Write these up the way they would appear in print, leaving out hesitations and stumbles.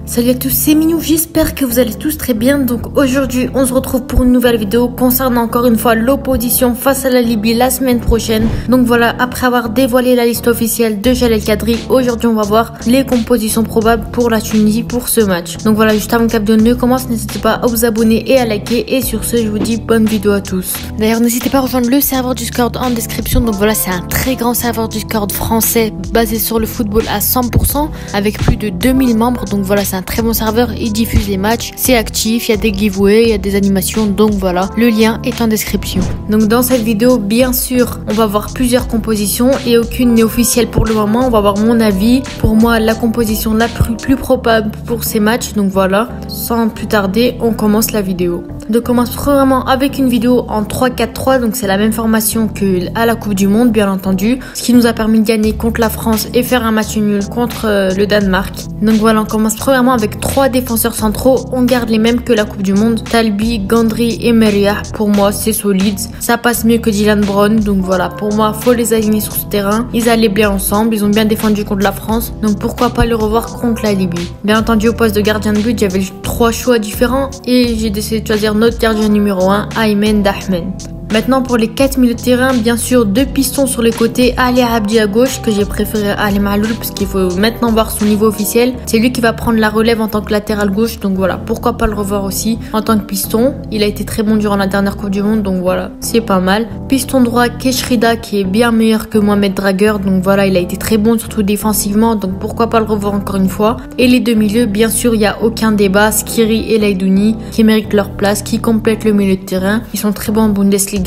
Salut à tous, c'est Minou, j'espère que vous allez tous très bien. Donc aujourd'hui on se retrouve pour une nouvelle vidéo concernant encore une fois l'opposition face à la Libye la semaine prochaine. Donc voilà, après avoir dévoilé la liste officielle de Jalel Kadri, aujourd'hui on va voir les compositions probables pour la Tunisie pour ce match. Donc voilà, juste avant que la vidéo ne commence, n'hésitez pas à vous abonner et à liker. Et sur ce, je vous dis bonne vidéo à tous. D'ailleurs n'hésitez pas à rejoindre le serveur Discord en description. Donc voilà, c'est un très grand serveur Discord français basé sur le football à 100% avec plus de 2000 membres. Donc voilà, c'est un très bon serveur, il diffuse les matchs, c'est actif, il y a des giveaways, il y a des animations, donc voilà, le lien est en description. Donc dans cette vidéo, bien sûr, on va voir plusieurs compositions et aucune n'est officielle pour le moment. On va voir mon avis, pour moi la composition la plus probable pour ces matchs. Donc voilà, sans plus tarder, on commence la vidéo. Donc on commence vraiment avec une vidéo en 3-4-3, donc c'est la même formation que à la Coupe du Monde bien entendu, ce qui nous a permis de gagner contre la France et faire un match nul contre le Danemark. Donc voilà, on commence premièrement avec 3 défenseurs centraux, on garde les mêmes que la Coupe du Monde, Talbi, Gandri et Meriah. Pour moi c'est solide, ça passe mieux que Dylan Brown, donc voilà, pour moi faut les aligner sur ce terrain. Ils allaient bien ensemble, ils ont bien défendu contre la France, donc pourquoi pas le revoir contre la Libye. Bien entendu au poste de gardien de but, j'avais 3 choix différents et j'ai décidé de choisir notre gardien numéro 1, Aymen Dahmen. Maintenant pour les 4 milieux de terrain, bien sûr 2 pistons sur les côtés, Ali Abdi à gauche que j'ai préféré à Ali Maloul parce qu'il faut maintenant voir son niveau officiel. C'est lui qui va prendre la relève en tant que latéral gauche, donc voilà, pourquoi pas le revoir aussi en tant que piston. Il a été très bon durant la dernière Coupe du Monde, donc voilà, c'est pas mal. Piston droit, Keshrida qui est bien meilleur que Mohamed Draguer, donc voilà, il a été très bon surtout défensivement, donc pourquoi pas le revoir encore une fois. Et les 2 milieux, bien sûr il n'y a aucun débat, Skiri et Laidouni qui méritent leur place, qui complètent le milieu de terrain. Ils sont très bons en Bundesliga.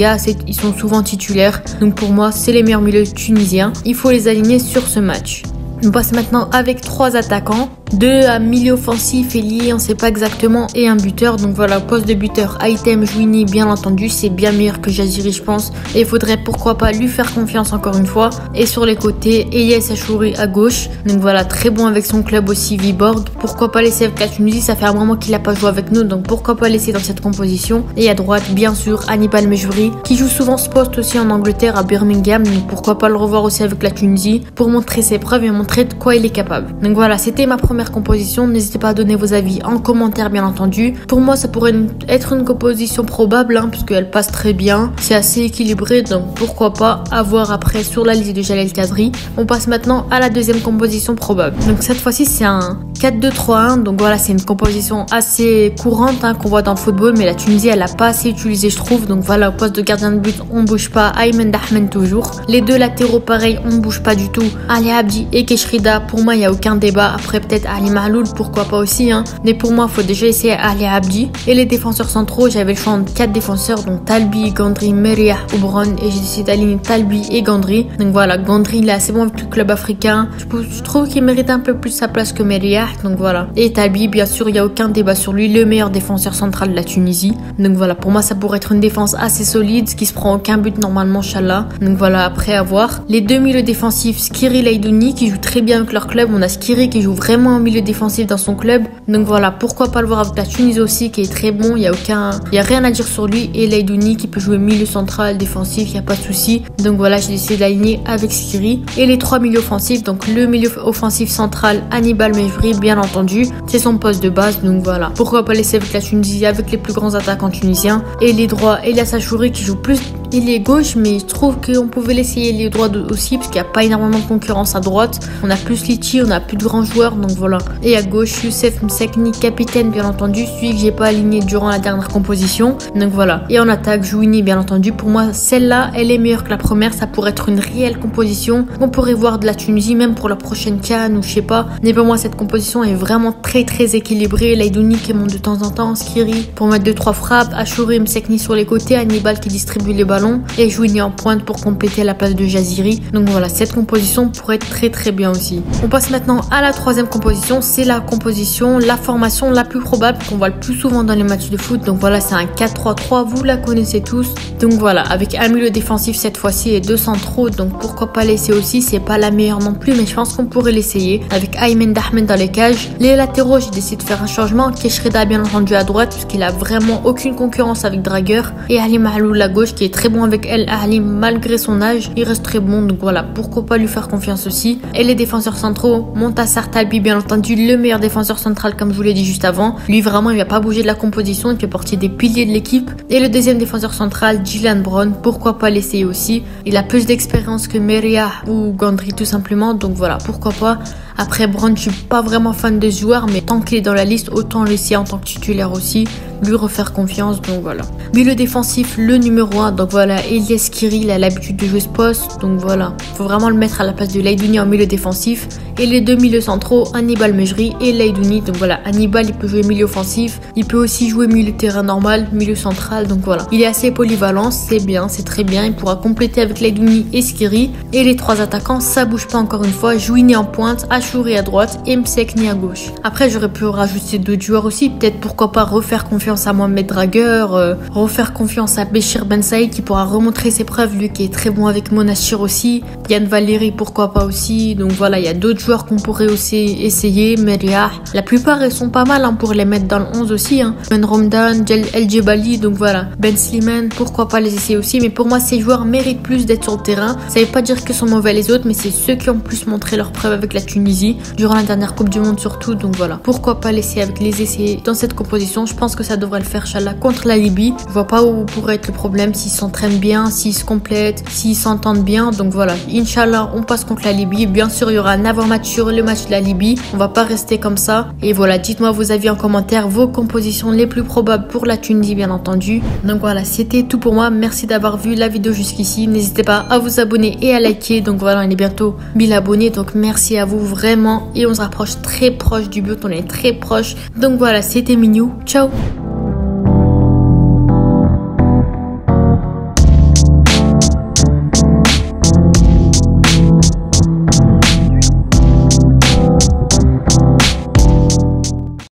Ils sont souvent titulaires, donc pour moi c'est les meilleurs milieux tunisiens, il faut les aligner sur ce match. On passe maintenant avec 3 attaquants, 2 à milieu offensif et lié, on sait pas exactement, et un buteur. Donc voilà, poste de buteur, Aitem Jouini, bien entendu, c'est bien meilleur que Jaziri je pense, et il faudrait pourquoi pas lui faire confiance encore une fois. Et sur les côtés, Eyes Achouri à gauche, donc voilà, très bon avec son club aussi, Viborg. Pourquoi pas laisser avec la Tunisie, ça fait un moment qu'il a pas joué avec nous, donc pourquoi pas laisser dans cette composition. Et à droite, bien sûr, Hannibal Mejbri, qui joue souvent ce poste aussi en Angleterre à Birmingham, donc pourquoi pas le revoir aussi avec la Tunisie, pour montrer ses preuves et montrer de quoi il est capable. Donc voilà, c'était ma première composition. N'hésitez pas à donner vos avis en commentaire bien entendu. Pour moi ça pourrait être une composition probable puisqu'elle passe très bien, c'est assez équilibré, donc pourquoi pas avoir après sur la liste de Jalel Kadri. On passe maintenant à la deuxième composition probable. Donc cette fois-ci c'est un 4-2-3-1, donc voilà, c'est une composition assez courante qu'on voit dans le football, mais la Tunisie elle a pas assez utilisé je trouve. Donc voilà, au poste de gardien de but on bouge pas, Aymen Dahmen toujours. Les 2 latéraux pareil, on bouge pas du tout, Ali Abdi et Keshrida. Pour moi il n'y a aucun débat, après peut-être Ali Maloul, pourquoi pas aussi mais pour moi il faut déjà essayer Ali Abdi. Et les défenseurs centraux, j'avais le choix de 4 défenseurs, donc Talbi, Gandri, Meriah ou Brown, et j'ai décidé d'aligner Talbi et Gandri. Donc voilà, Gandri il est assez bon avec le club africain, je trouve qu'il mérite un peu plus sa place que Meriah, donc voilà. Et Talbi, bien sûr il n'y a aucun débat sur lui, le meilleur défenseur central de la Tunisie. Donc voilà, pour moi ça pourrait être une défense assez solide, qui se prend aucun but normalement, Inch'Allah. Donc voilà, après à voir. Les 2 milieux défensifs, Skiri, Laidouni qui jouent très bien avec leur club. On a Skiri qui joue vraiment en milieu défensif dans son club, donc voilà, pourquoi pas le voir avec la Tunisie aussi, qui est très bon, il y a rien à dire sur lui. Et Laidouni qui peut jouer milieu central, défensif, il n'y a pas de souci. Donc voilà, j'ai décidé d'aligner avec Skiri. Et les 3 milieux offensifs, donc le milieu offensif central, Hannibal Mejbri bien entendu, c'est son poste de base, donc voilà, pourquoi pas laisser avec la Tunisie, avec les plus grands attaquants tunisiens. Et les droits, Elias Achouri qui joue plus, il est gauche, mais je trouve qu'on pouvait l'essayer les droits aussi, parce qu'il n'y a pas énormément de concurrence à droite. On a plus Litchi, on a plus de grands joueurs, donc voilà. Et à gauche, Youssef Msekni, capitaine bien entendu, celui que j'ai pas aligné durant la dernière composition, donc voilà. Et en attaque, Jouini bien entendu. Pour moi celle-là elle est meilleure que la première, ça pourrait être une réelle composition on pourrait voir de la Tunisie même pour la prochaine CAN ou je sais pas. Mais pour moi cette composition est vraiment très équilibrée. Laidouni qui monte de temps en temps, Skiri pour mettre 2-3 frappes, Achouri, Msekni sur les côtés, Hannibal qui distribue les ballons et Jouini en pointe pour compléter la place de Jaziri. Donc voilà, cette composition pourrait être très bien aussi. On passe maintenant à la 3e composition, c'est la composition, la formation la plus probable qu'on voit le plus souvent dans les matchs de foot. Donc voilà, c'est un 4-3-3, vous la connaissez tous. Donc voilà, avec un milieu défensif cette fois-ci et 2 centraux, donc pourquoi pas laisser aussi, c'est pas la meilleure non plus, mais je pense qu'on pourrait l'essayer. Avec Aymen Dahmen dans les cages. Les latéraux, j'ai décidé de faire un changement, Keshrida bien entendu à droite, puisqu'il a vraiment aucune concurrence avec Draguer, et Ali Maloul à gauche, qui est très bon avec El Ahly malgré son âge. Il reste très bon, donc voilà, pourquoi pas lui faire confiance aussi. Et les défenseurs centraux, Montassar Talbi, bien entendu, le meilleur défenseur central comme je vous l'ai dit juste avant. Lui vraiment, il va pas bouger de la composition, il fait partie des piliers de l'équipe. Et le deuxième défenseur central, Jaylen Brown, pourquoi pas l'essayer aussi. Il a plus d'expérience que Meriah ou Gandry tout simplement, donc voilà, pourquoi pas. Après Brown, je suis pas vraiment fan de ce joueur, mais tant qu'il est dans la liste, autant l'essayer en tant que titulaire aussi, lui refaire confiance, donc voilà. Milieu défensif, le numéro 1, donc voilà, Elias Kiri, il a l'habitude de jouer ce poste, donc voilà, faut vraiment le mettre à la place de Laidouni en milieu défensif. Et les deux milieux centraux, Hannibal Mejri et Laidouni, donc voilà, Hannibal il peut jouer milieu offensif, il peut aussi jouer milieu terrain normal, milieu central, donc voilà. Il est assez polyvalent, c'est bien, c'est très bien, il pourra compléter avec Laidouni et Skiri. Et les trois attaquants, ça bouge pas encore une fois, Jouini en pointe, Achouri à droite et Msekni à gauche. Après j'aurais pu rajouter d'autres joueurs aussi, peut-être pourquoi pas refaire confiance à Mohamed Draguer, refaire confiance à Béchir Ben Saïd qui pourra remontrer ses preuves, lui qui est très bon avec Monastir aussi, Yann Valéry pourquoi pas aussi, donc voilà, il y a d'autres joueurs qu'on pourrait aussi essayer, Meriah, la plupart ils sont pas mal hein, pour les mettre dans le 11 aussi, hein. Ben Romdan, El Djebali, donc voilà, Ben Slimane, pourquoi pas les essayer aussi, mais pour moi ces joueurs méritent plus d'être sur le terrain, ça veut pas dire que sont mauvais les autres, mais c'est ceux qui ont plus montré leurs preuves avec la Tunisie, durant la dernière Coupe du Monde surtout, donc voilà, pourquoi pas laisser avec les essais dans cette composition, je pense que ça devrait le faire Inch'Allah contre la Libye, je vois pas où pourrait être le problème, s'ils s'entraînent bien, s'ils se complètent, s'ils s'entendent bien, donc voilà, Inch'Allah on passe contre la Libye, bien sûr il y aura un avant-match sur le match de la Libye, on va pas rester comme ça, et voilà, dites-moi vos avis en commentaire, vos compositions les plus probables pour la Tunisie bien entendu, donc voilà, c'était tout pour moi, merci d'avoir vu la vidéo jusqu'ici, n'hésitez pas à vous abonner et à liker, donc voilà, on est bientôt 1000 abonnés, donc merci à vous vraiment, et on se rapproche très proche du but, on est très proche, donc voilà, c'était Mignou, ciao.